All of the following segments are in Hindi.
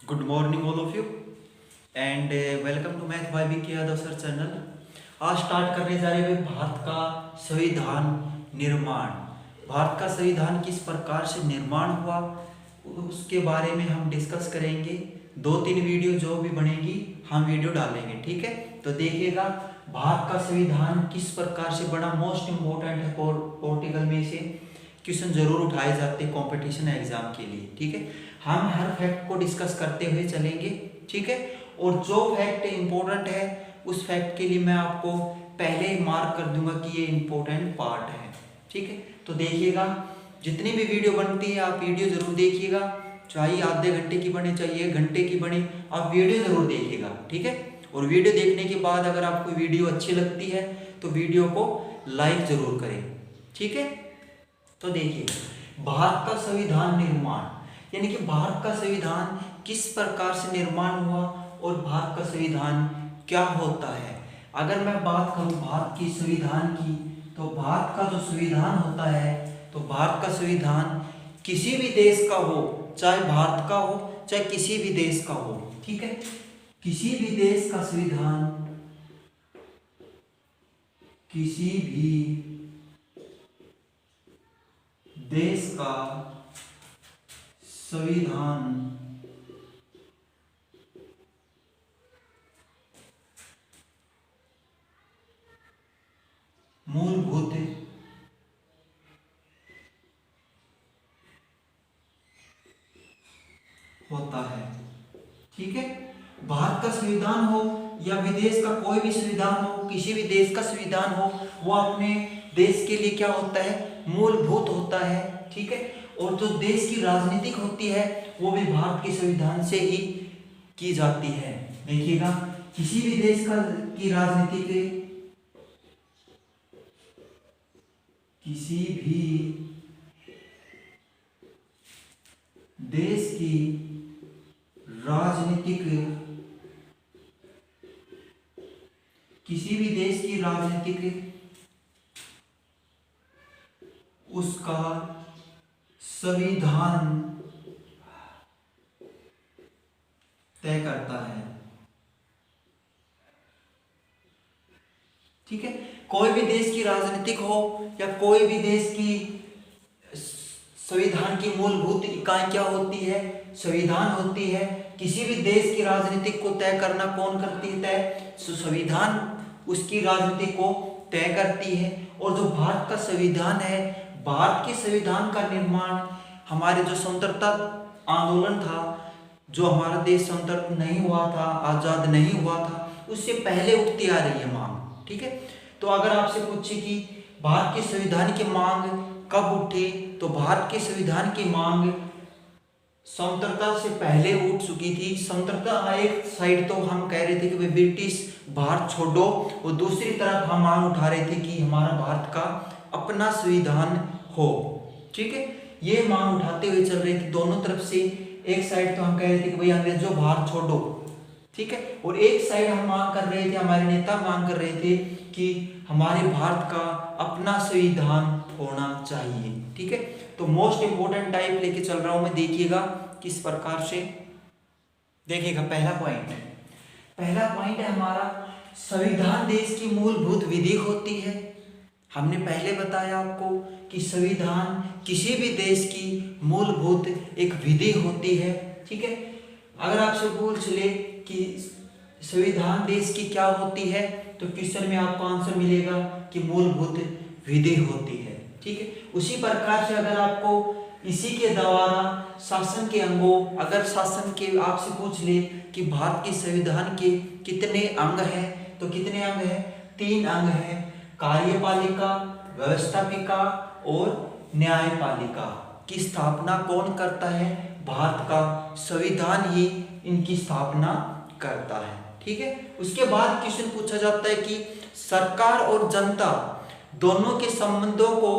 Good morning all of you and welcome to Math by BK Yadav sir channel. आज स्टार्ट करने जा रहे हैं भारत का संविधान निर्माण। भारत का संविधान किस प्रकार से निर्माण हुआ उसके बारे में हम डिस्कस करेंगे। 2-3 वीडियो जो भी बनेगी हम वीडियो डालेंगे, ठीक है। तो देखिएगा भारत का संविधान किस प्रकार से बना। मोस्ट इम्पोर्टेंट है, पॉलिटिकल में से क्वेश्चन जरूर उठाए जाते हैं कॉम्पिटिशन एग्जाम के लिए, ठीक है। हम हर फैक्ट को डिस्कस करते हुए चलेंगे, ठीक है। और जो फैक्ट इंपॉर्टेंट है उस फैक्ट के लिए मैं आपको पहले ही मार्क कर दूंगा कि ये इंपॉर्टेंट पार्ट है, ठीक है। तो देखिएगा जितनी भी वीडियो बनती है आप वीडियो जरूर देखिएगा, चाहे आधे घंटे की बने चाहे 1 घंटे की बने, आप वीडियो जरूर देखिएगा, ठीक है। और वीडियो देखने के बाद अगर आपको वीडियो अच्छी लगती है तो वीडियो को लाइक जरूर करें, ठीक है। तो देखिए भारत का संविधान निर्माण यानी कि भारत का संविधान किस प्रकार से निर्माण हुआ और भारत का संविधान क्या होता है। अगर मैं बात करूं भारत की संविधान की, तो भारत का जो संविधान होता है तो भारत का संविधान किसी भी देश का हो, चाहे भारत का हो चाहे किसी भी देश का हो, ठीक है। किसी भी देश का संविधान, किसी भी देश का संविधान मूलभूत होता है, ठीक है। भारत का संविधान हो या विदेश का कोई भी संविधान हो, किसी भी देश का संविधान हो, वो अपने देश के लिए क्या होता है, मूलभूत होता है, ठीक है। और जो देश की राजनीतिक होती है वो भी भारत के संविधान से ही की जाती है। देखिएगा किसी भी देश का की राजनीति के, किसी भी देश की राजनीतिक, किसी भी देश की राजनीतिक उसका संविधान तय करता है, ठीक है। कोई भी देश की राजनीतिक हो या कोई भी देश की संविधान की मूलभूत इकाई क्या होती है, संविधान होती है। किसी भी देश की राजनीतिक को तय करना कौन करती है तय, संविधान उसकी राजनीति को तय करती है। और जो भारत का संविधान है, भारत के संविधान का निर्माण हमारे जो स्वतंत्रता आंदोलन था, जो हमारा देश स्वतंत्र नहीं हुआ था, आजाद नहीं हुआ था, उससे पहले उठती आ रही है मांग, ठीक है। तो अगर आपसे पूछे कि भारत के संविधान की मांग कब उठी, तो भारत के संविधान की मांग स्वतंत्रता से पहले उठ चुकी थी। स्वतंत्रता एक साइड तो हम कह रहे थे कि भाई ब्रिटिश भारत छोड़ो, और दूसरी तरफ हम मांग उठा रहे थे कि हमारा भारत का अपना संविधान हो, ठीक है। ये मांग उठाते हुए चल रही थी दोनों तरफ से। एक साइड तो हम कह रहे थे कि भाई अंग्रेजों भारत छोड़ो, ठीक है। और एक साइड हम मांग कर रहे थे, हमारे नेता मांग कर रहे थे कि हमारे भारत का अपना संविधान होना चाहिए, ठीक है। तो मोस्ट इंपोर्टेंट टाइप लेके चल रहा हूं मैं, देखिएगा किस प्रकार से। देखिएगा पहला पॉइंट है हमारा, संविधान देश की मूलभूत विधि होती है। हमने पहले बताया आपको कि संविधान किसी भी देश की मूलभूत एक विधि होती है, ठीक है। अगर आपसे पूछ ले कि संविधान देश की क्या होती है, तो क्वेश्चन में आपको आंसर मिलेगा कि मूलभूत विधि होती है, ठीक है। उसी प्रकार से अगर आपको इसी के द्वारा शासन के अंगों, अगर शासन के आपसे पूछ ले कि भारत के संविधान के कितने अंग हैं, तो कितने अंग हैं, 3 अंग हैं। कार्यपालिका, व्यवस्थापिका और न्यायपालिका की स्थापना कौन करता है, भारत का संविधान ही इनकी स्थापना करता है, ठीक है। उसके बाद क्वेश्चन पूछा जाता है कि सरकार और जनता दोनों के संबंधों को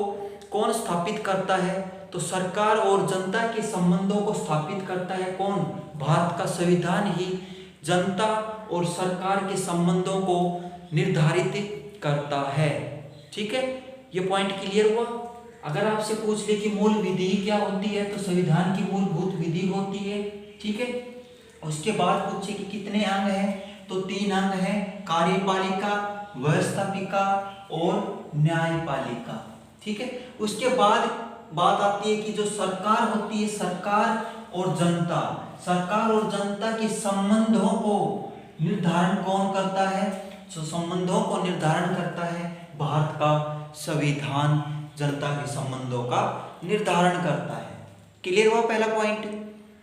कौन स्थापित करता है, तो सरकार और जनता के संबंधों को स्थापित करता है कौन, भारत का संविधान ही जनता और सरकार के संबंधों को निर्धारित करता है, ठीक है। ये पॉइंट क्लियर हुआ। अगर आपसे पूछ ले कि मूल विधि क्या होती है, तो संविधान की मूलभूत विधि होती है, ठीक है। उसके बाद पूछे कि कितने अंग हैं, तो 3 अंग हैं, कार्यपालिका, व्यवस्थापिका और न्यायपालिका। ठीक है। उसके बाद बात आती है कि जो सरकार होती है, सरकार और जनता, सरकार और जनता के संबंधों को निर्धारण कौन करता है? तो संबंधों को निर्धारण करता है भारत का संविधान, जनता के संबंधों का निर्धारण करता है। क्लियर हुआ पहला पॉइंट?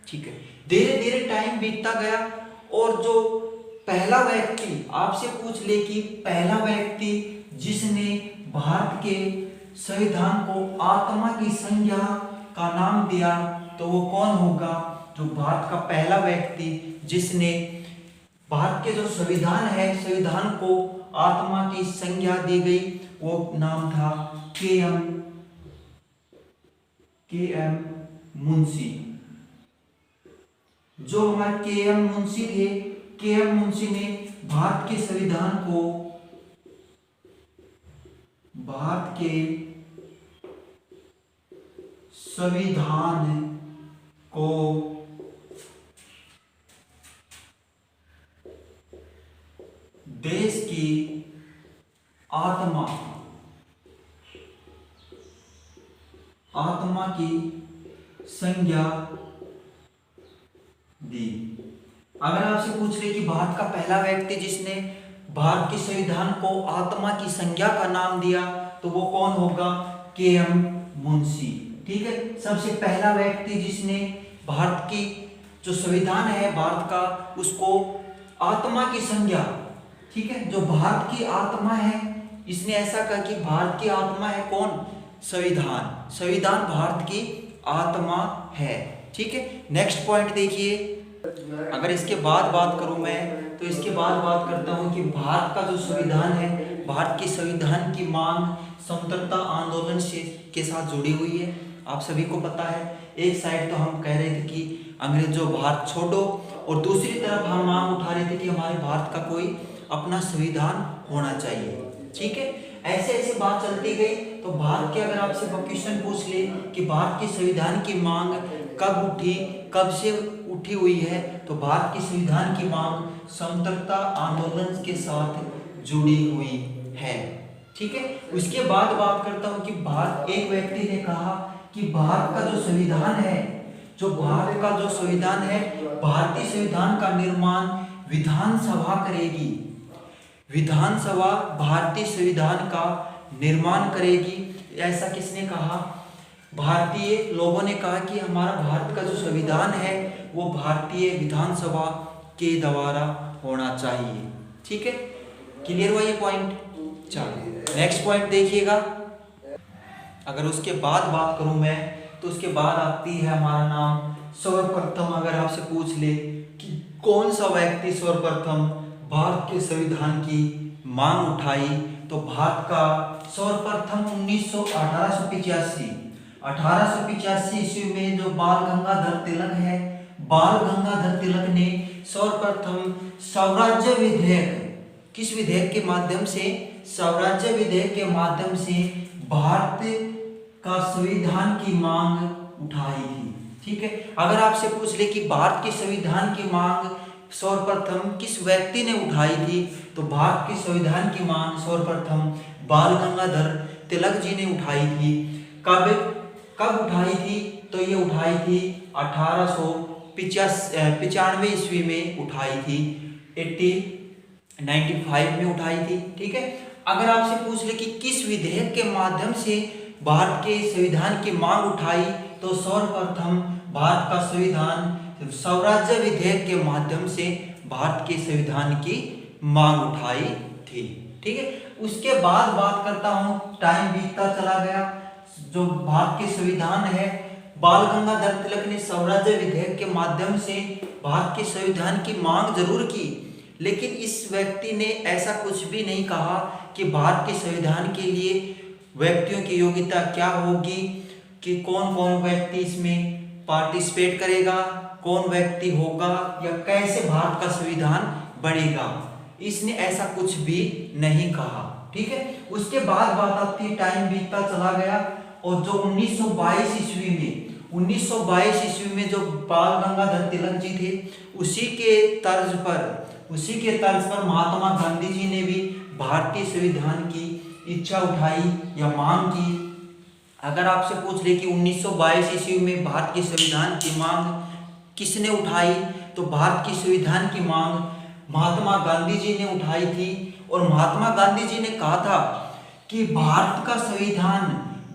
ठीक है। धीरे धीरे टाइम बीतता गया और जो पहला व्यक्ति आपसे पूछ ले कि पहला व्यक्ति जिसने भारत के संविधान को आत्मा की संज्ञा का नाम दिया, तो वो कौन होगा? जो भारत का पहला व्यक्ति जिसने भारत के जो संविधान है, संविधान को आत्मा की संज्ञा दी गई, वो नाम था के.एम. मुंशी। जो हमारे के.एम. मुंशी थे, के.एम. मुंशी ने भारत के संविधान को, भारत के संविधान को देश की आत्मा की संज्ञा दी। अगर आपसे पूछ ले कि भारत का पहला व्यक्ति जिसने भारत के संविधान को आत्मा की संज्ञा का नाम दिया, तो वो कौन होगा? के.एम. मुंशी। ठीक है। सबसे पहला व्यक्ति जिसने भारत की जो संविधान है भारत का, उसको आत्मा की संज्ञा, ठीक है, जो भारत की आत्मा है, इसने ऐसा कहा कि भारत की आत्मा है कौन? संविधान। संविधान भारत की आत्मा है। ठीक है। नेक्स्ट पॉइंट देखिए। अगर इसके बाद बात करूं मैं, तो इसके बाद बात करता हूं कि भारत का जो संविधान है, भारत के संविधान की मांग स्वतंत्रता आंदोलन से के साथ जुड़ी हुई है। आप सभी को पता है, एक साइड तो हम कह रहे थे कि अंग्रेजों भारत छोड़ो, और दूसरी तरफ हम मांग उठा रहे थे कि हमारे भारत का कोई अपना संविधान होना चाहिए। ठीक है। ऐसे ऐसे बात चलती गई। तो भारत के, अगर आपसे क्वेश्चन पूछ ले कि भारत के संविधान की मांग कब उठी, कब से उठी हुई है, तो भारत के संविधान की मांग स्वतंत्रता आंदोलन के साथ जुड़ी हुई है। ठीक है। उसके बाद बात करता हूं कि भारत, एक व्यक्ति ने कहा कि भारत का जो संविधान है, जो भारत का जो संविधान है, भारतीय संविधान का निर्माण विधानसभा करेगी। विधानसभा भारतीय संविधान का निर्माण करेगी। ऐसा किसने कहा? भारतीय लोगों ने कहा कि हमारा भारत का जो संविधान है वो भारतीय विधानसभा के द्वारा होना चाहिए। ठीक है। क्लियर हुआ ये पॉइंट? चलो नेक्स्ट पॉइंट देखिएगा। अगर उसके बाद बात करूं मैं, तो उसके बाद आती है हमारा नाम सर्वप्रथम। अगर आपसे पूछ ले कि कौन सा व्यक्ति सर्वप्रथम भारत के संविधान की मांग उठाई, तो भारत का सर्वप्रथम 1885 ईस्वी में जो बाल गंगाधर तिलक है, बाल गंगाधर तिलक ने सर्वप्रथम स्वराज्य विधेयक, किस विधेयक के माध्यम से? स्वराज्य विधेयक के माध्यम से भारत का संविधान की मांग उठाई थी। ठीक है। अगर आपसे पूछ ले कि भारत के संविधान की मांग सर्वप्रथम किस व्यक्ति ने उठाई थी, तो भारत के संविधान की मांग सर्वप्रथम बाल गंगाधर तिलक जी ने उठाई थी। कब उठाई थी? तो ये उठाई थी 1895 ईस्वी में उठाई थी, 1895 में उठाई थी। ठीक है। अगर आपसे पूछ ले कि किस विधेयक के माध्यम से भारत के संविधान की मांग उठाई, तो सर्वप्रथम भारत का संविधान स्वराज्य विधेयक के माध्यम से भारत के संविधान की मांग उठाई थी। ठीक है। उसके बाद बात करता हूं, टाइम बीतता चला गया। जो भारत के संविधान है, बाल गंगाधर तिलक ने स्वराज्य विधेयक के माध्यम से भारत के संविधान की मांग जरूर की, लेकिन इस व्यक्ति ने ऐसा कुछ भी नहीं कहा कि भारत के संविधान के लिए व्यक्तियों की योग्यता क्या होगी, कि कौन कौन व्यक्ति इसमें पार्टिसिपेट करेगा, कौन व्यक्ति होगा, या कैसे भारत का संविधान बढ़ेगा। इसने ऐसा कुछ भी नहीं कहा। ठीक है। उसके बाद बात आती है, टाइम बीतता चला गया, और जो 1922 ईस्वी में 1922 ईस्वी में जो बाल गंगाधर तिलक जी थे, उसी के तर्ज पर महात्मा गांधी जी ने भी भारतीय संविधान की इच्छा उठाई या मांग की। अगर आपसे पूछ ले कि 1922 ईस्वी में भारत के संविधान की मांग किसने उठाई, तो भारत की संविधान की मांग महात्मा गांधी जी ने उठाई थी। और महात्मा गांधी जी ने कहा था कि भारत का संविधान,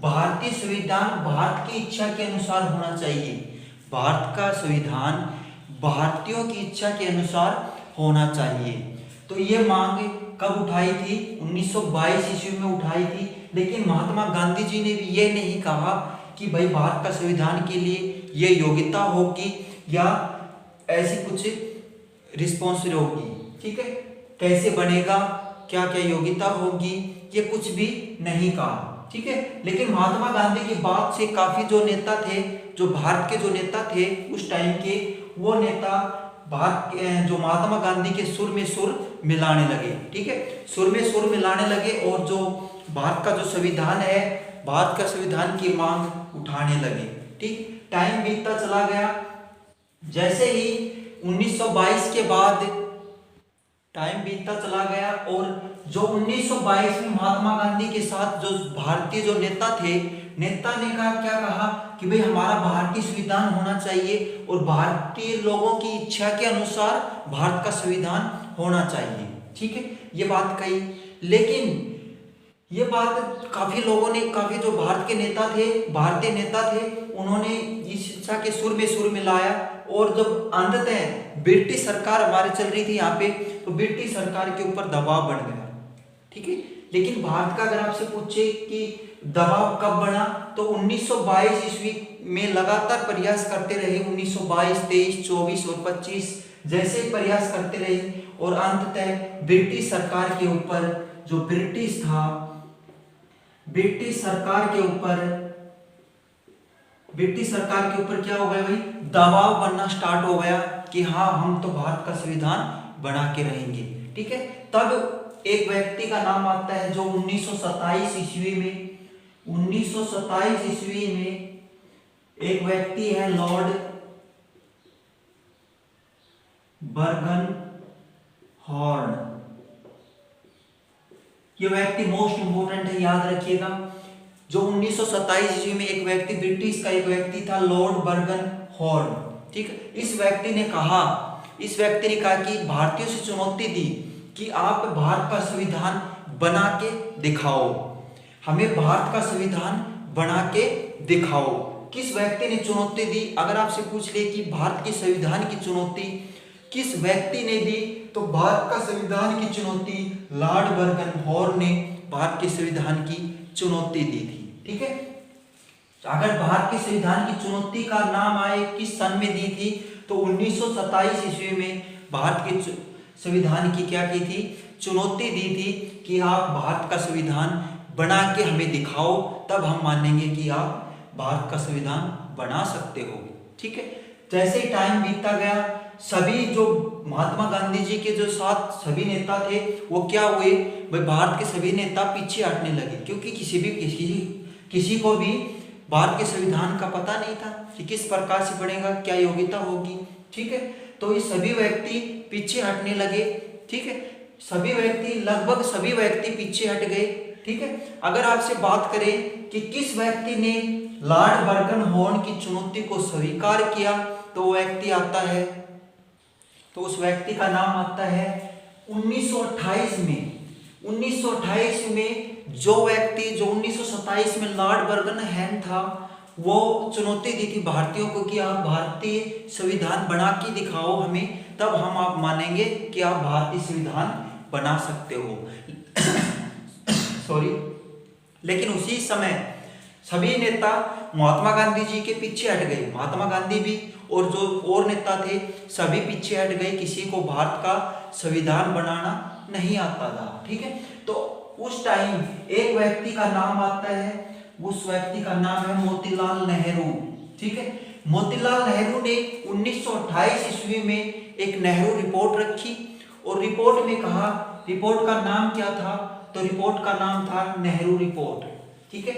भारतीय संविधान भारत की इच्छा के अनुसार होना चाहिए। भारत का संविधान भारतीयों की इच्छा के अनुसार होना चाहिए। तो ये मांग कब उठाई थी? 1922 ईस्वी में उठाई थी। लेकिन महात्मा गांधी जी ने भी ये नहीं कहा कि भाई भारत का संविधान के लिए ये योग्यता होगी या ऐसी कुछ रिस्पॉन्सिबिलिटी होगी, ठीक है, कैसे बनेगा, क्या क्या योग्यता होगी, ये कुछ भी नहीं कहा, ठीक है। लेकिन महात्मा गांधी की बात से काफी जो नेता थे, जो भारत के जो नेता थे उस टाइम के, वो नेता भारत जो महात्मा गांधी के सुर में सुर मिलाने लगे, ठीक है, सुर में सुर मिलाने लगे और जो भारत का जो संविधान है, भारत का संविधान की मांग उठाने लगे, ठीक। टाइम बीतता चला गया। जैसे ही 1922 के बाद टाइम बीतता चला गया और जो 1922 में महात्मा गांधी के साथ जो भारतीय जो नेता थे, नेता ने क्या कहा कि भाई हमारा भारतीय संविधान होना चाहिए और भारतीय लोगों की इच्छा के अनुसार भारत का संविधान होना चाहिए, ठीक है, ये बात कही। लेकिन ये बात काफी लोगों ने, काफी जो भारत के नेता थे, भारतीय नेता थे, उन्होंने इस इच्छा के सुर में सुर मिलाया। और जब अंततः ब्रिटिश सरकार हमारे चल रही थी यहाँ पे, तो ब्रिटिश सरकार के ऊपर दबाव बढ़ गया, ठीक है। लेकिन भारत का अगर आपसे पूछे कि दबाव कब बना, तो 1922 ईस्वी में लगातार प्रयास करते रहे। 1922, 23, 24 और 25 जैसे प्रयास करते रहे और अंततः ब्रिटिश सरकार के ऊपर, जो ब्रिटिश था, ब्रिटिश सरकार के ऊपर क्या हो गया भाई, दबाव बनना स्टार्ट हो गया कि हाँ हम तो भारत का संविधान बना के रहेंगे, ठीक है। तब एक व्यक्ति का नाम आता है जो 1927 ईस्वी में एक व्यक्ति है, लॉर्ड बर्गन हॉर्न। ये व्यक्ति मोस्ट इंपोर्टेंट है, याद रखिएगा। जो 1927 ईस्वी में एक व्यक्ति, ब्रिटिश का एक व्यक्ति था, लॉर्ड बर्गन हॉर्न, ठीक है। इस व्यक्ति ने कहा कि भारतीयों से चुनौती दी कि आप भारत का संविधान बना के दिखाओ, हमें भारत का संविधान बना के दिखाओ। किस व्यक्ति ने चुनौती दी? अगर आपसे पूछ ले कि भारत के संविधान की चुनौती किस व्यक्ति ने दी, तो भारत का संविधान की चुनौती लॉर्ड बर्गन हॉर्न ने भारत के संविधान की चुनौती दी थी, ठीक है। अगर भारत के संविधान की चुनौती का नाम आए किस सन में दी थी, तो 1927 ईस्वी में भारत के संविधान की क्या की थी, चुनौती दी थी कि आप भारत का संविधान बना के हमें दिखाओ, तब हम मानेंगे कि आप भारत का संविधान बना सकते हो, ठीक है। जैसे ही टाइम बीतता गया, सभी जो महात्मा गांधी जी के जो साथ सभी नेता थे, वो क्या हुए भाई, भारत के सभी नेता पीछे हटने लगे, क्योंकि किसी को भी भारत के संविधान का पता नहीं था कि किस प्रकार से बनेगा, क्या योग्यता होगी, ठीक है। तो ये सभी व्यक्ति पीछे हटने लगे, ठीक है, लगभग सभी व्यक्ति पीछे हट गए, ठीक है। अगर आपसे बात करें कि किस व्यक्ति ने लॉर्ड बर्गन हॉर्न की चुनौती को स्वीकार किया, तो वो व्यक्ति आता है, तो उस व्यक्ति का नाम आता है 1928 में। 1928 में जो व्यक्ति, जो 1927 में लॉर्ड बर्गन हॉर्न था, वो चुनौती दी थी भारतीयों को कि आप भारतीय संविधान बना के दिखाओ हमें, तब हम आप मानेंगे कि आप भारतीय संविधान बना सकते हो। सॉरी। लेकिन उसी समय सभी नेता महात्मा गांधी जी के पीछे हट गए, महात्मा गांधी भी और जो और नेता थे सभी पीछे हट गए, किसी को भारत का संविधान बनाना नहीं आता था, ठीक है। तो उस टाइम एक व्यक्ति का नाम आता है, उस व्यक्ति का नाम है मोतीलाल नेहरू, ठीक है। मोतीलाल नेहरू ने 1928 ईस्वी में एक नेहरू रिपोर्ट रखी और रिपोर्ट में कहा, रिपोर्ट का नाम क्या था, तो रिपोर्ट का नाम था नेहरू रिपोर्ट, ठीक है,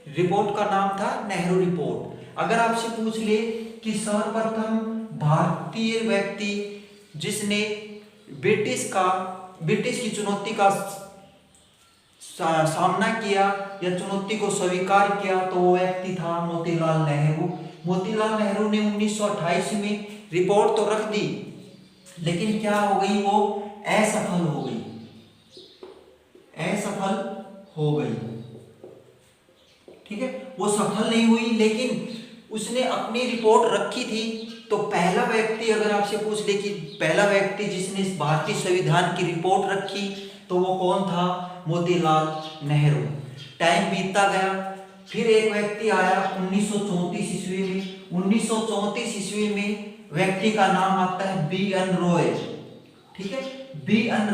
रिपोर्ट का नाम था नेहरू रिपोर्ट। अगर आपसे पूछ ले कि सर्वप्रथम भारतीय व्यक्ति जिसने ब्रिटिश की चुनौती का सामना किया या चुनौती को स्वीकार किया, तो वो व्यक्ति था मोतीलाल नेहरू। मोतीलाल नेहरू ने 1928 में रिपोर्ट तो रख दी, लेकिन क्या हो गई, वो असफल हो गई, ठीक है, वो सफल नहीं हुई। लेकिन उसने अपनी रिपोर्ट रखी थी। तो पहला व्यक्ति, अगर आपसे पूछ ले कि पहला व्यक्ति जिसने इस भारतीय संविधान की रिपोर्ट रखी, तो वो कौन था, मोतीलाल नेहरू। टाइम बीतता गया, फिर एक व्यक्ति आया 1934 ईस्वी में। 1934 ईस्वी में व्यक्ति का नाम आता है बी.एन. रॉय, ठीक है, बी.एन.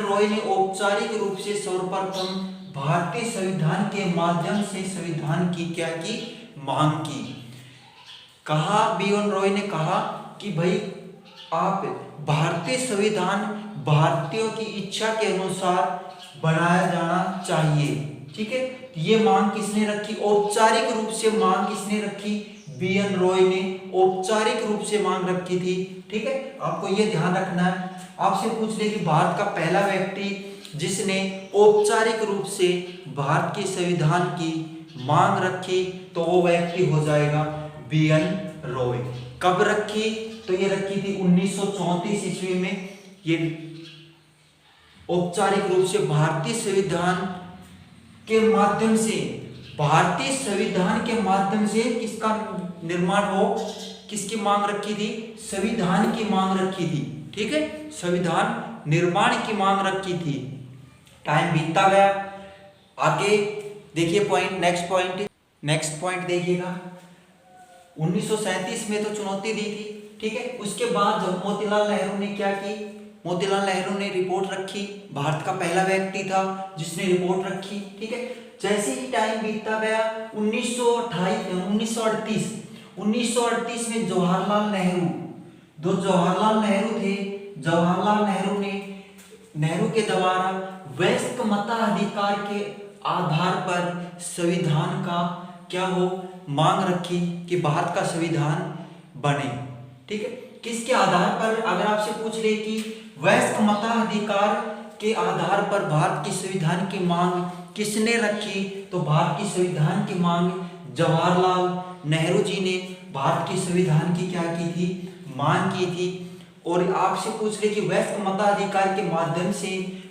रॉय ने औपचारिक रूप से सर्वप्रथम भारतीय संविधान के माध्यम से संविधान की क्या की, मांग की। कहा, बी.एन. रॉय ने कहा कि भाई आप भारतीय संविधान भारतीयों की इच्छा के अनुसार बनाया जाना चाहिए, ठीक है। ये मांग किसने रखी, औपचारिक रूप से मांग किसने रखी, बी.एन. रॉय ने औपचारिक रूप से मांग रखी थी, ठीक है। आपको ये ध्यान रखना है। आपसे पूछ ले कि भारत का पहला व्यक्ति जिसने औपचारिक रूप से भारत के संविधान की मांग रखी, तो वो व्यक्ति हो जाएगा बी.एन. रॉय। कब रखी, तो ये रखी थी 1934 ईस्वी में। ये औपचारिक रूप से भारतीय संविधान के माध्यम से, भारतीय संविधान के माध्यम से किसका निर्माण हो, किसकी मांग रखी थी, संविधान की मांग रखी थी, ठीक है, संविधान निर्माण की मांग रखी थी। टाइम बीतता गया, आगे देखिए पॉइंट, नेक्स्ट पॉइंट देखिएगा। 1937 में तो चुनौती दी थी, ठीक है। उसके बाद जब मोतीलाल नेहरू ने क्या की, मोतीलाल नेहरू ने रिपोर्ट रखी, भारत का पहला व्यक्ति था जिसने रिपोर्ट रखी, ठीक है। जैसे ही टाइम बीतता गया, 1938 में जवाहरलाल नेहरू, जो जवाहरलाल नेहरू थे, जवाहरलाल नेहरू ने नेहरू के द्वारा वयस्क मताधिकार के आधार पर संविधान का क्या हो, मांग रखी कि भारत का संविधान बने, ठीक है। किसके आधार पर, अगर आपसे पूछ ले कि वयस्क मताधिकार के आधार पर भारत की संविधान की मांग किसने रखी, तो भारत की संविधान की मांग जवाहरलाल नेहरू जी ने भारत की संविधान की क्या की थी, मांग की थी। और आपसे पूछ ले कि वयस्क मताधिकार के माध्यम से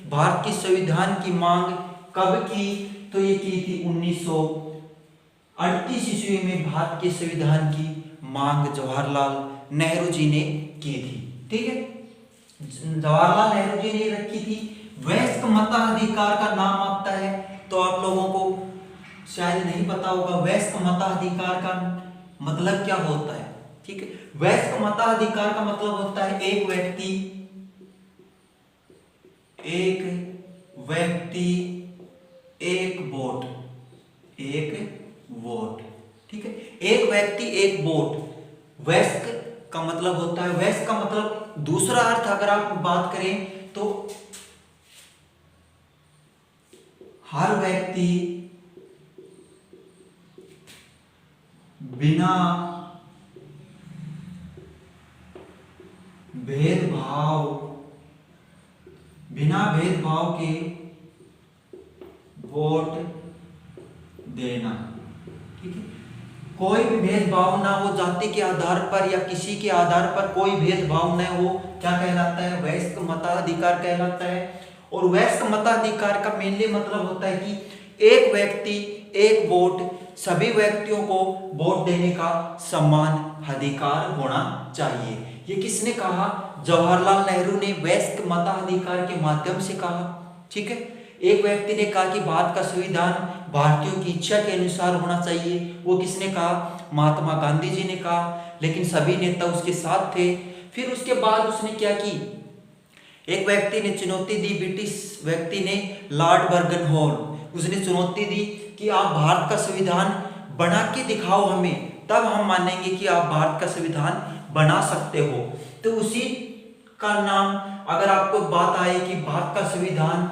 भारत की संविधान की मांग कब की, तो ये की थी 1938 ईस्वी में भारत के संविधान की मांग जवाहरलाल नेहरू जी ने की थी, ठीक है। जवाहरलाल नेहरू जी ने रखी थी। वयस्क मताधिकार का नाम आता है, तो आप लोगों को शायद नहीं पता होगा वयस्क मताधिकार का मतलब क्या होता है, ठीक है। वयस्क मताधिकार का मतलब होता है एक व्यक्ति एक वोट, ठीक है। एक व्यक्ति एक वोट, वयस्क का मतलब होता है, वयस्क का मतलब दूसरा अर्थ अगर आप बात करें तो हर व्यक्ति बिना भेदभाव के वोट देना, ठीक है। कोई भी भेदभाव ना हो, जाति के आधार पर या किसी के आधार पर कोई भेदभाव न हो, क्या कहलाता है, वयस्क मताधिकार कहलाता है। और वयस्क मताधिकार का मेनली मतलब होता है कि एक व्यक्ति एक वोट, सभी व्यक्तियों को वोट देने का समान अधिकार होना चाहिए। ये किसने कहा, जवाहरलाल नेहरू ने वयस्क मताधिकार के माध्यम से कहा, ठीक है। एक व्यक्ति ने कहा कि भारत का संविधान भारतीयों की इच्छा के अनुसार होना चाहिए, वो किसने कहा, महात्मा गांधी जी ने कहा, लेकिन सभी नेता उसके साथ थे। फिर उसके बाद उसने क्या की, एक व्यक्ति ने चुनौती दी, ब्रिटिश व्यक्ति ने, लॉर्ड बर्गनहॉल, उसने चुनौती दी कि आप भारत का संविधान बना के दिखाओ हमें, तब हम मानेंगे कि आप भारत का संविधान बना सकते हो। तो उसी का नाम, अगर आपको बात आए कि भारत का संविधान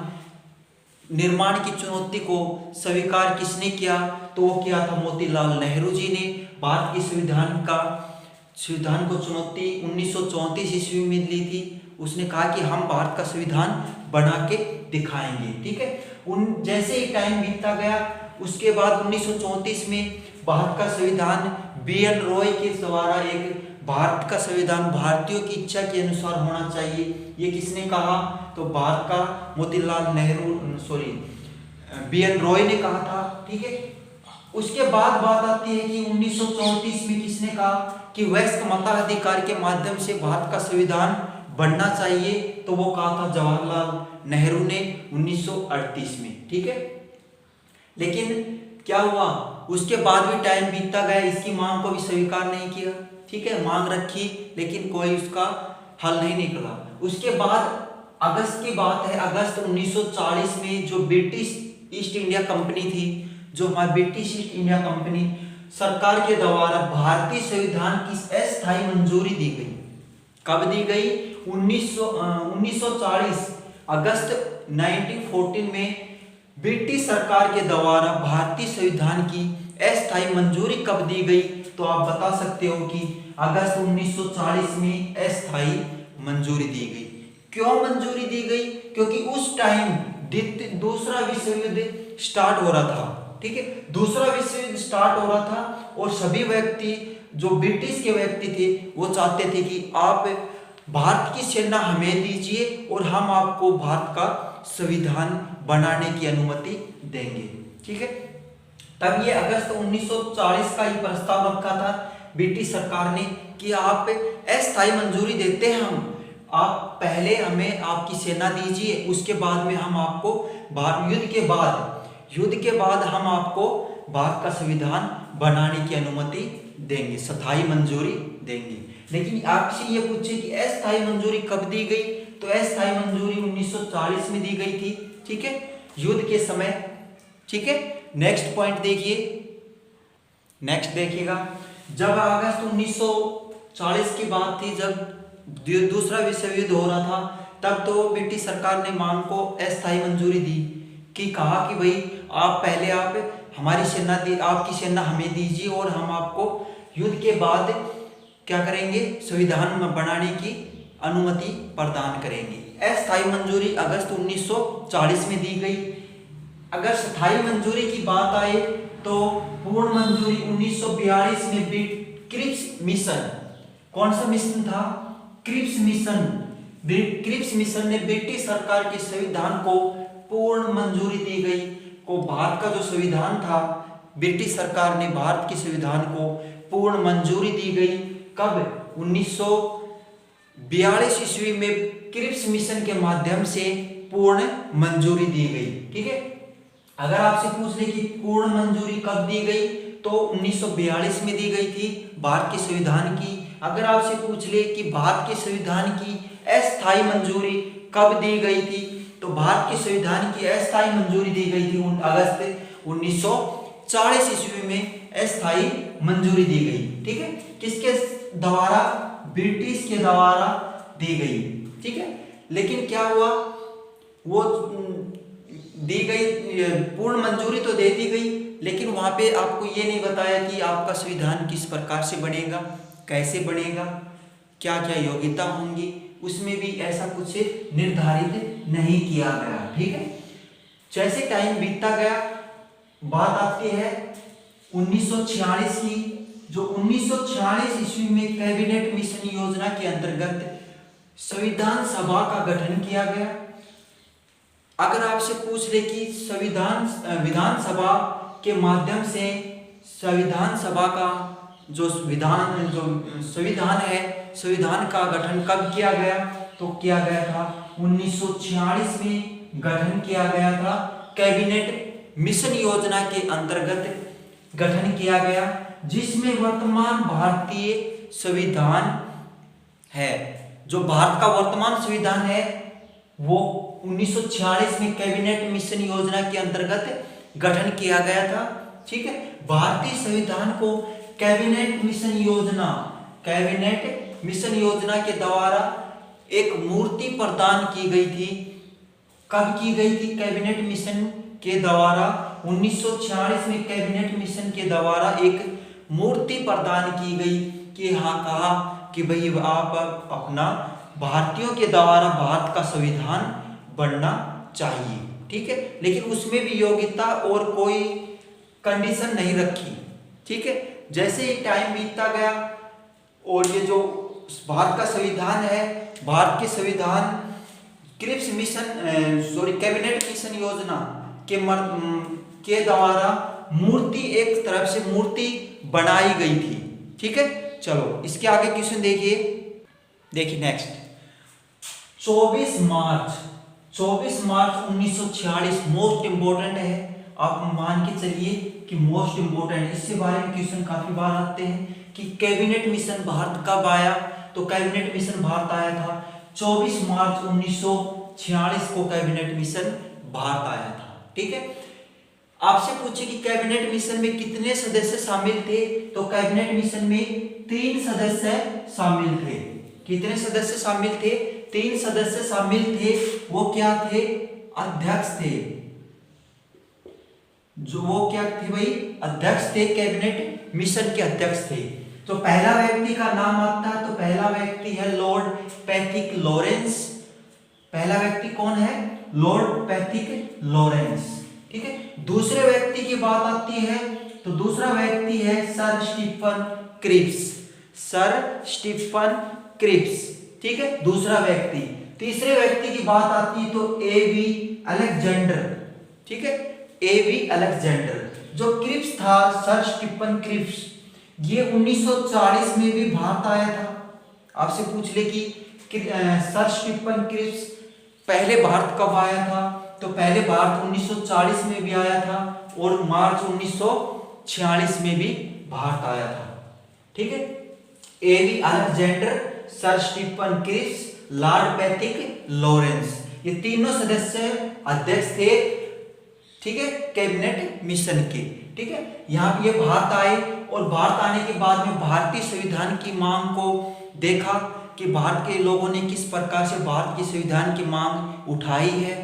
निर्माण की चुनौती को स्वीकार किसने किया? तो वो किया था मोतीलाल नेहरू जी ने। भारत के संविधान को चुनौती 1934 ईस्वी में ली थी। उसने कहा कि हम भारत का संविधान बना के दिखाएंगे। ठीक है, जैसे ही टाइम बीतता गया, उसके बाद 1934 में भारत का संविधान BN रॉय के द्वारा, एक भारत का संविधान भारतीयों की इच्छा के अनुसार होना चाहिए, ये किसने कहा? तो भारत का मोतीलाल नेहरू BN रॉय ने कहा था। ठीक है, उसके बाद बात आती है कि 1934 में किसने कहा कि वयस्क मताधिकार के माध्यम से भारत का संविधान बनना चाहिए? तो वो कहा था जवाहरलाल नेहरू ने 1938 में। ठीक है, लेकिन क्या हुआ? उसके बाद भी टाइम बीतता गया, इसकी मांग को भी स्वीकार नहीं किया। ठीक है, मांग रखी लेकिन कोई उसका हल नहीं निकला। उसके बाद अगस्त की बात है, अगस्त 1940 में जो ब्रिटिश ईस्ट इंडिया कंपनी थी, जो हमारी ब्रिटिश ईस्ट इंडिया कंपनी सरकार के द्वारा भारतीय संविधान की अस्थायी मंजूरी दी गई। कब दी गई? 1940 अगस्त 1914 में ब्रिटिश सरकार के द्वारा भारतीय संविधान की अस्थायी मंजूरी कब दी गई? तो आप बता सकते हो कि अगस्त 1940 में अस्थायी मंजूरी दी गई। क्यों मंजूरी दी गई? क्योंकि उस टाइम दूसरा विश्व युद्ध स्टार्ट हो रहा था। ठीक है, दूसरा विश्व युद्ध स्टार्ट हो रहा था और सभी व्यक्ति, जो ब्रिटिश के व्यक्ति थे, वो चाहते थे कि आप भारत की सेना हमें दीजिए और हम आपको भारत का संविधान बनाने की अनुमति देंगे। ठीक है, तब ये अगस्त 1940 का ही प्रस्ताव रखा था ब्रिटिश सरकार ने कि आप अस्थायी मंजूरी देते हैं, हम आप पहले हमें आपकी सेना दीजिए, उसके बाद में हम आपको युद्ध के बाद हम आपको भारत का संविधान बनाने की अनुमति देंगे, स्थायी मंजूरी देंगे। लेकिन आपसे ये पूछे कि अस्थायी मंजूरी कब दी गई? तो अस्थायी मंजूरी 1940 में दी गई थी। ठीक है, युद्ध के समय। ठीक है, नेक्स्ट पॉइंट देखिए, नेक्स्ट देखिएगा, जब अगस्त 1940 की बात थी, जब दूसरा विश्व युद्ध हो रहा था, तब तो ब्रिटिश सरकार ने मांग को अस्थायी मंजूरी दी कि कहा कि भाई आप पहले आप हमारी सेना आपकी सेना हमें दीजिए और हम आपको युद्ध के बाद क्या करेंगे? संविधान बनाने की अनुमति प्रदान करेंगे। अस्थायी मंजूरी अगस्त 1940 में दी गई। अगर स्थायी मंजूरी की बात आए तो पूर्ण मंजूरी 1942 में क्रिप्स मिशन, कौन सा मिशन था? Cripps mission. क्रिप्स मिशन ने ब्रिटिश सरकार के संविधान को पूर्ण मंजूरी दी गई। को भारत का जो संविधान था, ब्रिटिश सरकार ने भारत के संविधान को पूर्ण मंजूरी दी गई। कब? 1942 ईस्वी में क्रिप्स मिशन के माध्यम से पूर्ण मंजूरी दी गई। ठीक है, अगर आपसे पूछ ले कि पूर्ण मंजूरी कब दी गई, तो 1942 में दी गई थी भारत के संविधान की। अगर आपसे पूछ ले कि भारत के संविधान की अस्थायी मंजूरी कब दी गई थी, तो भारत के संविधान की अस्थायी मंजूरी दी गई थी अगस्त 1940 ईस्वी में अस्थायी मंजूरी दी गई। ठीक है, किसके द्वारा? ब्रिटिश के द्वारा दी गई। ठीक है, लेकिन क्या हुआ? वो दी गई, पूर्ण मंजूरी तो दे दी गई, लेकिन वहां पे आपको ये नहीं बताया कि आपका संविधान किस प्रकार से बनेगा, कैसे बनेगा, क्या क्या योग्यता होंगी, उसमें भी ऐसा कुछ निर्धारित नहीं किया गया। ठीक है, जैसे टाइम बीतता गया, बात आती है 1946 की। जो 1946 ईस्वी में कैबिनेट मिशन योजना के अंतर्गत संविधान सभा का गठन किया गया। अगर आपसे पूछ ले कि विधानसभा के माध्यम से संविधान सभा का जो संविधान है, संविधान का गठन कब किया गया? तो किया गया था 1946 में गठन किया गया था। कैबिनेट मिशन योजना के अंतर्गत गठन किया गया, जिसमें वर्तमान भारतीय संविधान है, जो भारत का वर्तमान संविधान है, वो 1946 में कैबिनेट मिशन योजना के अंतर्गत गठन किया गया था। ठीक है, भारतीय संविधान को कैबिनेट मिशन योजना के द्वारा एक मूर्ति प्रदान की गई थी। कब की गई थी? कैबिनेट मिशन के द्वारा 1946 में कैबिनेट मिशन के द्वारा एक मूर्ति प्रदान की गई कि हाँ, कहा कि भाई आप अपना भारतीयों के द्वारा भारत का संविधान बनना चाहिए, ठीक है। लेकिन उसमें भी योग्यता और कोई कंडीशन नहीं रखी, ठीक है। जैसे ही टाइम बीतता गया और ये जो भारत का संविधान है, भारत के संविधान क्रिप्स मिशन कैबिनेट मिशन योजना के द्वारा मूर्ति एक तरफ से मूर्ति बनाई गई थी, ठीक है। चलो इसके आगे क्वेश्चन देखिए नेक्स्ट। 24 मार्च 1946 मोस्ट इंपोर्टेंट है। आप मान के चलिए कि मोस्ट इंपोर्टेंट, इससे बारे में क्वेश्चन काफी बार आते हैं कि कैबिनेट मिशन भारत कब आया। तो कैबिनेट मिशन भारत आया था 24 मार्च 1946 को कैबिनेट मिशन भारत आया था, ठीक है। आपसे पूछे कि कैबिनेट मिशन में कितने सदस्य शामिल थे, तो कैबिनेट मिशन में 3 सदस्य शामिल थे। कितने सदस्य शामिल थे? 3 सदस्य शामिल थे। वो क्या थे? अध्यक्ष थे। जो वो क्या थे भाई? अध्यक्ष थे, कैबिनेट मिशन के अध्यक्ष थे। तो पहला व्यक्ति का नाम आता है, तो पहला व्यक्ति है लॉर्ड पैथिक लॉरेंस। पहला व्यक्ति कौन है? लॉर्ड पैथिक लॉरेंस, ठीक है। दूसरे व्यक्ति की बात आती है तो दूसरा व्यक्ति है sir Stephen Cripps. Sir Stephen Cripps, ठीक है, दूसरा व्यक्ति। तीसरे व्यक्ति की बात आती है तो एवी अलेक्जेंडर, ठीक है, एवी अलेक्जेंडर। जो क्रिप्स था, सर स्टीफन क्रिप्स, ये 1940 में भी भारत आया था। आपसे पूछ ले कि सर स्टीफन क्रिप्स पहले भारत कब आया था, तो पहले भारत 1940 में भी आया था और मार्च 1946 में भी भारत आया था, ठीक है। A V Alexander, Sir Stephen Cripps, Lord Pethick Lawrence, ये तीनों सदस्य अध्यक्ष थे, ठीक है, कैबिनेट मिशन के, ठीक है। यहाँ पे ये भारत आए और भारत आने के बाद में भारतीय संविधान की मांग को देखा कि भारत के लोगों ने किस प्रकार से भारत के संविधान की मांग उठाई है।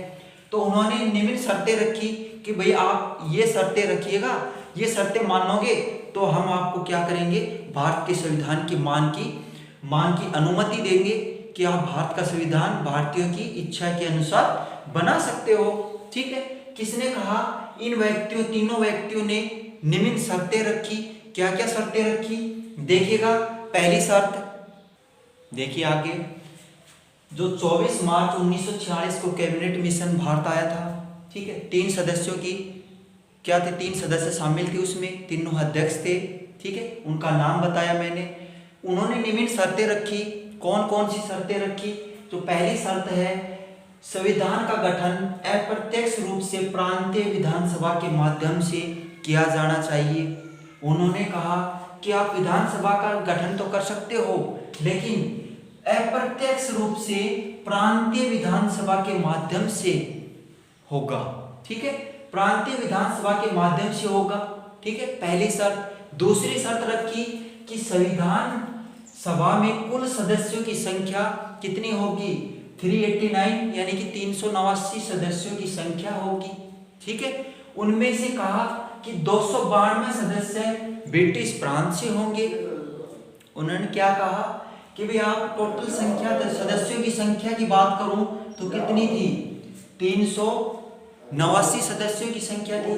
तो उन्होंने निम्न शर्तें रखी कि भाई आप ये शर्तें रखिएगा, ये शर्तें मानोगे तो हम आपको क्या करेंगे, भारत के संविधान की मांग की अनुमति देंगे कि आप भारत का संविधान भारतीयों की इच्छा के अनुसार बना सकते हो, ठीक है। किसने कहा? इन व्यक्तियों, तीनों व्यक्तियों ने निम्न शर्तें रखी। क्या क्या शर्तें रखी देखिएगा। पहली शर्त देखिए आगे, जो 24 मार्च 1946 को कैबिनेट मिशन भारत आया था, ठीक है, 3 सदस्यों की क्या थे? 3 सदस्य शामिल थे उसमें, तीनों अध्यक्ष थे, ठीक है, उनका नाम बताया मैंने। उन्होंने निम्न शर्तें रखी। कौन कौन सी शर्तें रखी? तो पहली शर्त है संविधान का गठन अप्रत्यक्ष रूप से प्रांतीय विधानसभा के माध्यम से किया जाना चाहिए। उन्होंने कहा कि आप विधानसभा का गठन तो कर सकते हो, लेकिन अप्रत्यक्ष रूप से प्रांतीय विधानसभा के माध्यम से होगा, ठीक है, प्रांतीय विधानसभा के माध्यम से होगा, ठीक है, पहली शर्त। दूसरी शर्त रखी कि संविधान सभा में कुल सदस्यों की संख्या कितनी होगी? 389, यानी कि 389 सदस्यों की संख्या होगी, ठीक है। उनमें से कहा कि 292 सदस्य ब्रिटिश प्रांत से होंगे। उन्होंने क्या कहा कि भाई आप टोटल संख्या, सदस्यों की संख्या की बात करूं तो कितनी थी? 389 सदस्यों की संख्या थी,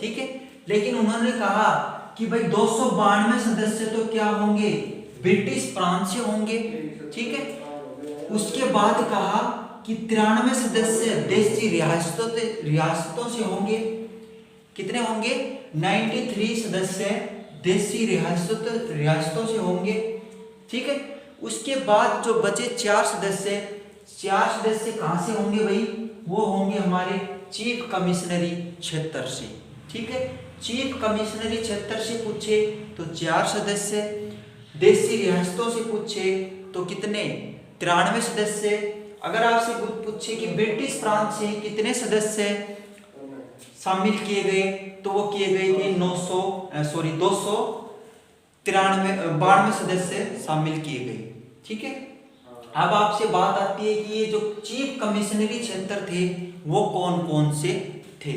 ठीक है। लेकिन उन्होंने कहा कि भाई 292 सदस्य तो क्या होंगे? ब्रिटिश प्रांत से होंगे, ठीक है। उसके बाद कहा कि 93 सदस्य देशी रियासतों से होंगे। कितने होंगे? 93 सदस्य देशी रियासतों से होंगे, ठीक है। उसके बाद जो बचे 4 सदस्य कहाँ से होंगे भाई? वो होंगे हमारे चीफ कमिश्नरी क्षेत्र से, ठीक है। चीफ कमिश्नरी क्षेत्र से पूछे तो 4 सदस्य, देशी रियासतों से पूछे तो कितने? 93 सदस्य। अगर आपसे पूछे कि ब्रिटिश प्रांत से कितने सदस्य शामिल किए गए, तो वो किए गए थे 292 सदस्य शामिल किए गए, ठीक है। अब आपसे बात आती है कि ये जो चीफ कमिश्नरी क्षेत्र थे वो कौन कौन से थे।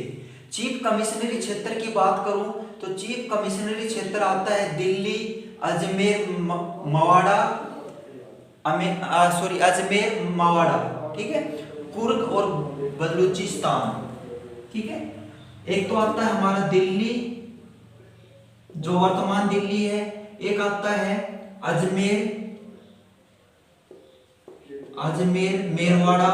चीफ कमिश्नरी क्षेत्र की बात करूं तो चीफ कमिश्नरी क्षेत्र आता है दिल्ली, अजमेर, मवाड़ा, अजमेर, मवाड़ा, ठीक है, कुर्ग और बलूचिस्तान, ठीक है। एक तो आता है हमारा दिल्ली जो वर्तमान दिल्ली है, एक आता है अजमेर, मेरवाड़ा,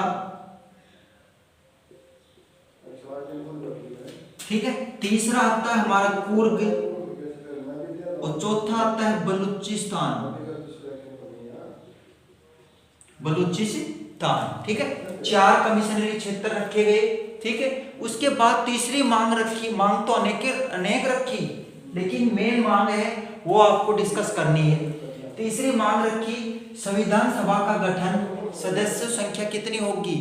ठीक है। तीसरा आता है हमारा कुर्ग और चौथा आता है बलूचिस्तान, ठीक है। 4 कमिश्नरी क्षेत्र रखे गए, ठीक है। उसके बाद तीसरी मांग रखी, मांग तो अनेक रखी, लेकिन मेन मांग है वो आपको डिस्कस करनी है। तीसरी मांग रखी संविधान सभा का गठन, सदस्य संख्या कितनी होगी?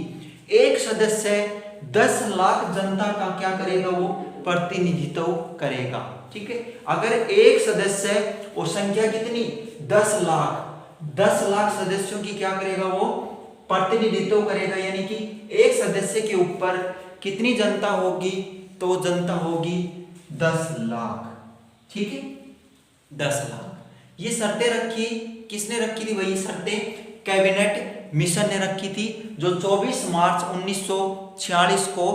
एक सदस्य 10 लाख जनता का क्या करेगा? वो प्रतिनिधित्व करेगा, ठीक है। अगर एक सदस्य और संख्या कितनी 10 लाख सदस्यों की क्या करेगा? वो प्रतिनिधित्व करेगा, यानी कि एक सदस्य के ऊपर कितनी जनता होगी? तो जनता होगी 10 लाख, ठीक है, 10 लाख। ये शर्तें रखी, किसने रखी थी? वही शर्तें कैबिनेट मिशन ने रखी थी, जो 24 मार्च 1946 को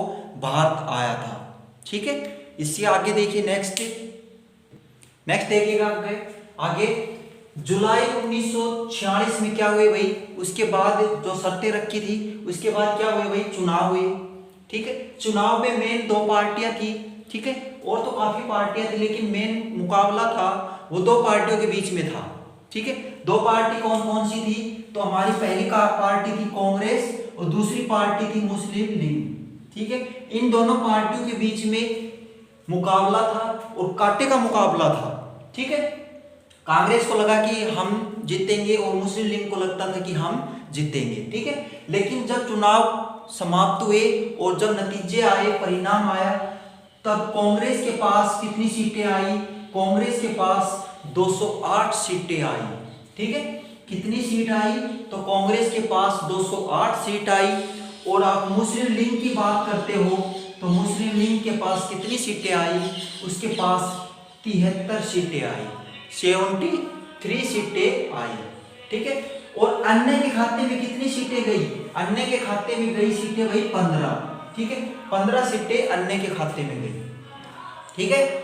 भारत आया था, ठीक है। इससे आगे देखिए, नेक्स्ट देखिएगा आगे जुलाई 1946 में क्या हुए भाई? उसके बाद जो शर्तें रखी थी उसके बाद क्या हुए भाई? चुनाव हुए, ठीक है। चुनाव में मेन 2 पार्टियां थी, ठीक है, और तो काफी पार्टियां थी, लेकिन मेन मुकाबला था वो 2 पार्टियों के बीच में था, ठीक है। 2 पार्टी कौन कौन सी थी? तो हमारी पहली का पार्टी थी कांग्रेस और दूसरी पार्टी थी मुस्लिम लीग, ठीक है। इन दोनों पार्टियों के बीच में मुकाबला था और कांटे का मुकाबला था, ठीक है। कांग्रेस को लगा कि हम जीतेंगे और मुस्लिम लीग को लगता था कि हम जीतेंगे, ठीक है। लेकिन जब चुनाव समाप्त हुए और जब नतीजे आए, परिणाम आया, तब कांग्रेस के पास कितनी सीटें आई? कांग्रेस के पास 208 सीटें आई, ठीक है। कितनी सीट आई? तो कांग्रेस के पास 208 सीट आई। और आप मुस्लिम लीग की बात करते हो तो मुस्लिम लीग के पास कितनी सीटें आई? उसके पास 73 सीटें आई, 73 सीटें आई, ठीक है। और अन्य के खाते में कितनी सीटें गई? अन्य के खाते में गई सीटें भाई 15, ठीक है, 15 सीटें अन्य के खाते में गई, ठीक है।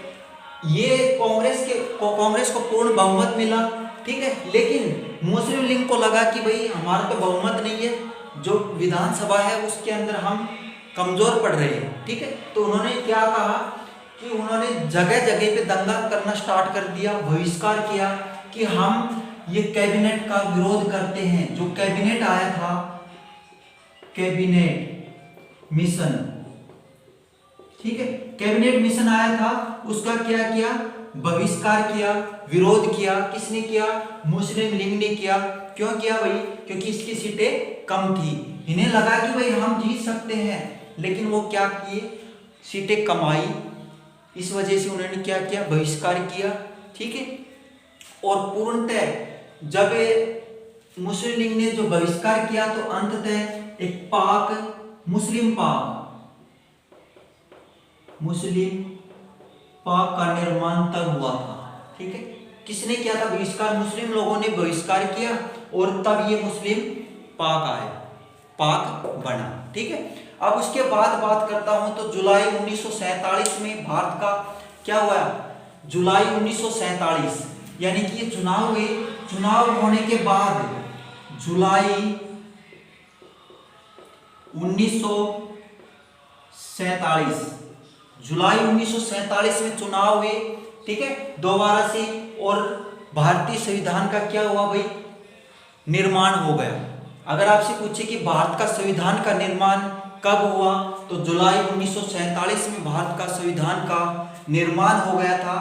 ये कांग्रेस को पूर्ण बहुमत मिला, ठीक है। लेकिन मुस्लिम लीग को लगा कि भाई हमारा तो बहुमत नहीं है, जो विधानसभा है उसके अंदर हम कमजोर पड़ रहे हैं, ठीक है। तो उन्होंने क्या कहा कि उन्होंने जगह जगह पे दंगा करना स्टार्ट कर दिया, बहिष्कार किया कि हम ये कैबिनेट का विरोध करते हैं। जो कैबिनेट आया था, कैबिनेट मिशन, ठीक है, कैबिनेट मिशन आया था, उसका क्या किया? बहिष्कार किया, विरोध किया। किसने किया? मुस्लिम लीग ने किया। क्यों किया भाई? क्योंकि इसकी सीटें कम थी, इन्हें लगा कि भाई हम जीत सकते हैं, लेकिन वो क्या किए? सीटें कम आई, इस वजह से उन्होंने क्या किया? बहिष्कार किया, ठीक है। और पूर्णतः जब मुस्लिम लीग ने जो बहिष्कार किया तो अंततः एक मुस्लिम पाक का निर्माण तब हुआ था, ठीक है। किसने किया था बहिष्कार? मुस्लिम लोगों ने बहिष्कार किया और तब ये मुस्लिम पाक बना, ठीक है। अब उसके बाद बात करता हूं तो जुलाई 1947 में भारत का क्या हुआ? जुलाई 1947 यानी कि ये चुनाव हुए। चुनाव होने के बाद जुलाई 1947 में चुनाव हुए, ठीक है, दोबारा से। और भारतीय संविधान का क्या हुआ भाई? निर्माण हो गया। अगर आपसे पूछे कि भारत का संविधान का निर्माण कब हुआ, तो जुलाई 1947 में भारत का संविधान का निर्माण हो गया था।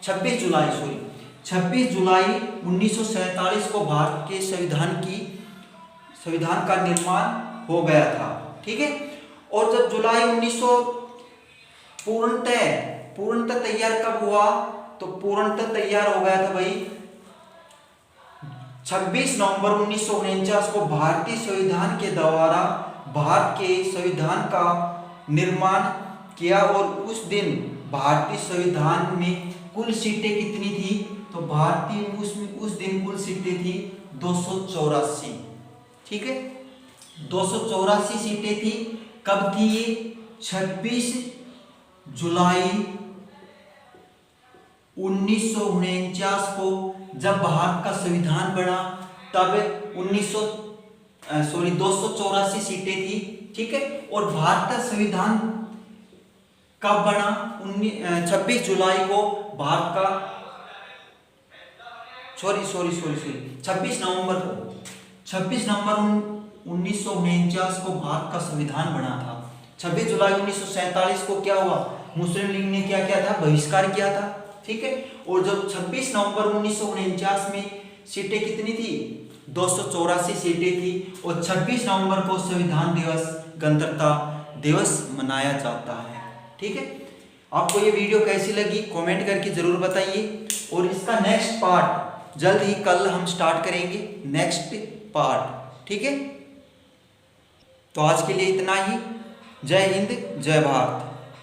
26 जुलाई 1947 को भारत के संविधान का निर्माण हो गया था, ठीक है। और जब जुलाई 1900 पूर्णतः तैयार कब हुआ? तो पूर्णतः तैयार हो गया था भाई 26 नवंबर 1949 को भारतीय संविधान के द्वारा भारत के संविधान का निर्माण किया और उस दिन भारतीय संविधान में कुल सीटें कितनी थी? तो भारतीय उस दिन कुल सीटें थी 284। ठीक है, 284 सीटें थी। कब थी ये? 26 जुलाई 1949 को जब भारत का संविधान बना, तब 284 सीटें थी। ठीक है, और भारत का संविधान कब बना? 26 जुलाई को भारत का 26 नवंबर 1949 को भारत का संविधान बना था। 26 जुलाई 1947 को क्या हुआ? मुस्लिम लीग ने क्या किया था? बहिष्कार किया था। ठीक है, और जब 26 नवंबर 1949 में सीटें कितनी थी? 284 सीटें थी। और 26 नवंबर को संविधान दिवस, गणतंत्रता दिवस मनाया जाता है। ठीक है, आपको ये वीडियो कैसी लगी कमेंट करके जरूर बताइए। और इसका नेक्स्ट पार्ट जल्द ही कल हम स्टार्ट करेंगे, नेक्स्ट पार्ट। ठीक है, तो आज के लिए इतना ही। जय हिंद, जय भारत।